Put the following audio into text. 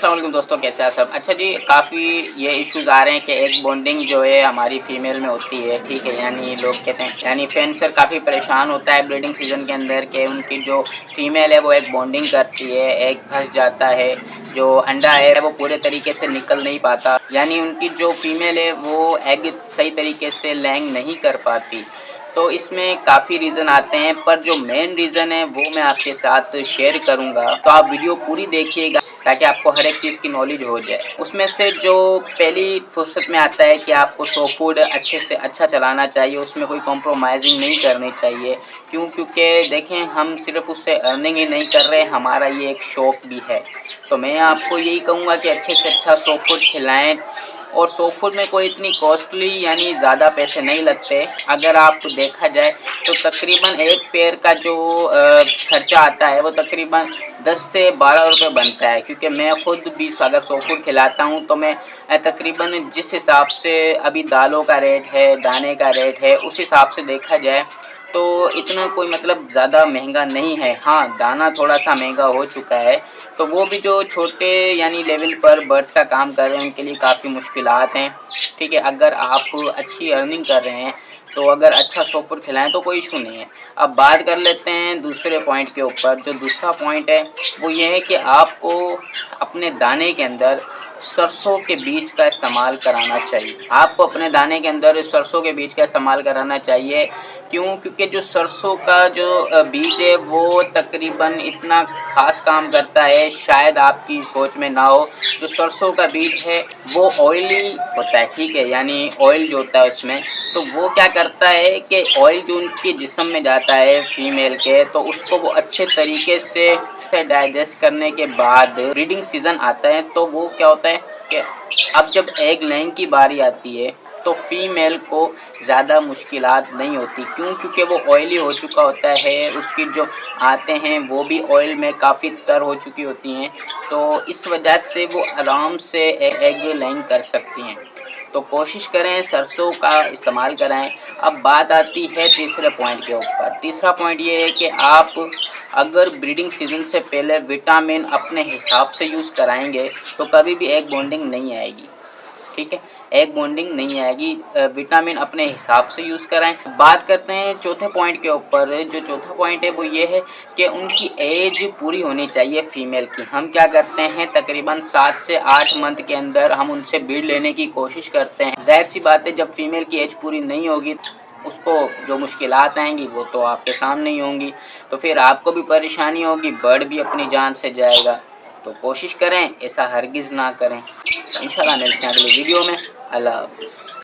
अस्सलाम वालेकुम दोस्तों, कैसे हैं सब। अच्छा जी, काफ़ी ये इश्यूज़ आ रहे हैं कि एग बॉन्डिंग जो है हमारी फीमेल में होती है, ठीक है। यानी लोग कहते हैं, यानी फैंसर काफ़ी परेशान होता है ब्रीडिंग सीजन के अंदर कि उनकी जो फीमेल है वो एग बॉन्डिंग करती है, एग फंस जाता है, जो अंडा है वो पूरे तरीके से निकल नहीं पाता, यानी उनकी जो फीमेल है वो एग सही तरीके से लैंग नहीं कर पाती। तो इसमें काफ़ी रीज़न आते हैं, पर जो मेन रीज़न है वो मैं आपके साथ शेयर करूँगा, तो आप वीडियो पूरी देखिएगा ताकि आपको हर एक चीज़ की नॉलेज हो जाए। उसमें से जो पहली फुर्सत में आता है कि आपको सो फूड अच्छे से अच्छा चलाना चाहिए, उसमें कोई कॉम्प्रोमाइज़िंग नहीं करनी चाहिए। क्योंकि देखें, हम सिर्फ उससे अर्निंग ही नहीं कर रहे, हमारा ये एक शौक़ भी है। तो मैं आपको यही कहूँगा कि अच्छे से अच्छा सो फूड खिलाएँ, और सो फूड में कोई इतनी कॉस्टली यानी ज़्यादा पैसे नहीं लगते। अगर आप देखा जाए तो तकरीबन एक पेयर का जो खर्चा आता है वो तकरीबन 10 से 12 रुपये बनता है। क्योंकि मैं ख़ुद भी अगर सो फूड खिलाता हूँ तो मैं तकरीबन जिस हिसाब से अभी दालों का रेट है, दाने का रेट है, उस हिसाब से देखा जाए तो इतना कोई मतलब ज़्यादा महंगा नहीं है। हाँ, दाना थोड़ा सा महंगा हो चुका है, तो वो भी जो छोटे यानी लेवल पर बर्ड्स का काम कर रहे हैं उनके लिए काफ़ी मुश्किलात हैं, ठीक है। अगर आप अच्छी अर्निंग कर रहे हैं तो अगर अच्छा सो फूड खिलाएँ तो कोई इशू नहीं है। अब बात कर लेते हैं दूसरे पॉइंट के ऊपर। जो दूसरा पॉइंट है वो ये है कि आपको अपने दाने के अंदर सरसों के बीज का इस्तेमाल कराना चाहिए। आपको अपने दाने के अंदर सरसों के बीज का इस्तेमाल कराना चाहिए। क्यों? क्योंकि जो सरसों का जो बीज है वो तकरीबन इतना ख़ास काम करता है, शायद आपकी सोच में ना हो। जो सरसों का बीज है वो ऑयली होता है, ठीक है, यानी ऑयल जो होता है उसमें, तो वो क्या करता है कि ऑयल जो उनके जिस्म में जाता है फीमेल के, तो उसको वो अच्छे तरीके से डाइजेस्ट करने के बाद ब्रीडिंग सीज़न आता है तो वो क्या होता है कि अब जब एग लेइंग की बारी आती है तो फीमेल को ज़्यादा मुश्किलात नहीं होती। क्यों? क्योंकि वो ऑयली हो चुका होता है, उसकी जो आते हैं वो भी ऑयल में काफ़ी तर हो चुकी होती हैं, तो इस वजह से वो आराम से एग लेइंग कर सकती हैं। तो कोशिश करें सरसों का इस्तेमाल कराएँ। अब बात आती है तीसरे पॉइंट के ऊपर। तीसरा पॉइंट ये है कि आप अगर ब्रीडिंग सीज़न से पहले विटामिन अपने हिसाब से यूज़ कराएंगे तो कभी भी एग बॉन्डिंग नहीं आएगी, ठीक है। एग बॉन्डिंग नहीं आएगी, विटामिन अपने हिसाब से यूज़ कराएं। बात करते हैं चौथे पॉइंट के ऊपर। जो चौथा पॉइंट है वो ये है कि उनकी एज पूरी होनी चाहिए फीमेल की। हम क्या करते हैं, तकरीबन 7 से 8 मंथ के अंदर हम उनसे ब्रीड लेने की कोशिश करते हैं। ज़ाहिर सी बात है, जब फीमेल की एज पूरी नहीं होगी उसको जो मुश्किलात आएंगी वो तो आपके सामने ही होंगी, तो फिर आपको भी परेशानी होगी, बर्ड भी अपनी जान से जाएगा। तो कोशिश करें ऐसा हरगिज़ ना करें। इंशाल्लाह मिलते हैं अगली वीडियो में। अल्लाह हाफ़िज़।